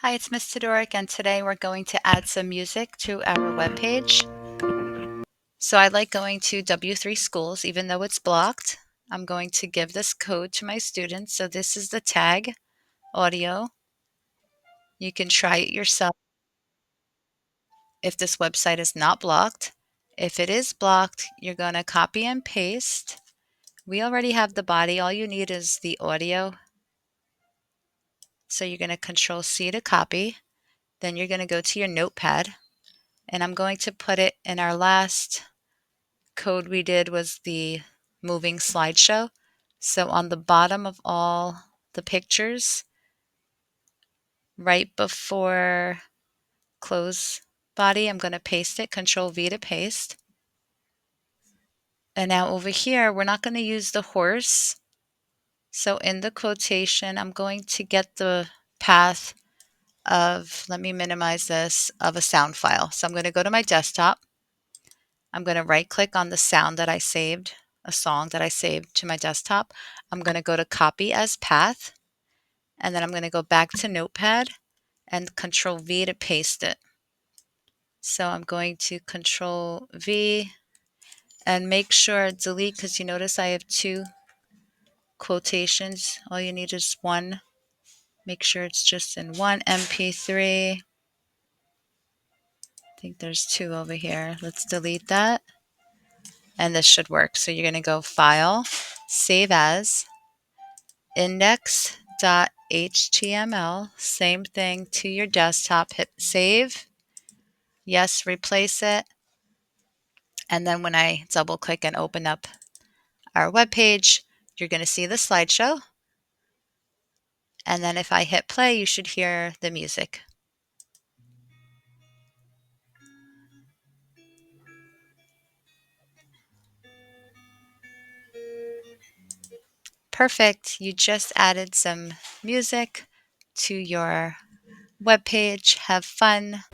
Hi, it's Miss Todoric, and today we're going to add some music to our webpage. So I like going to W3 schools, even though it's blocked. I'm going to give this code to my students. So this is the tag audio. You can try it yourself if this website is not blocked. If it is blocked, you're going to copy and paste. We already have the body. All you need is the audio. So you're going to Control C to copy. Then you're going to go to your notepad, and I'm going to put it in our last code we did was the moving slideshow. So on the bottom of all the pictures, right before close body, I'm going to paste it, Control V to paste. And now over here, we're not going to use the horse. So in the quotation, I'm going to get the path of, let me minimize this, of a sound file. So I'm going to go to my desktop. I'm going to right click on the sound that I saved, a song that I saved to my desktop. I'm going to go to copy as path, and then I'm going to go back to notepad and Control V to paste it. So I'm going to Control V and make sure delete, because you notice I have two quotations. All you need is one. Make sure it's just in one MP3. I think there's two over here. Let's delete that. And this should work. So you're going to go File, Save As, index.html, same thing to your desktop, hit save, yes, replace it, and then when I double click and open up our web page, you're going to see the slideshow, and then if I hit play, you should hear the music. Perfect, you just added some music to your web page. Have fun.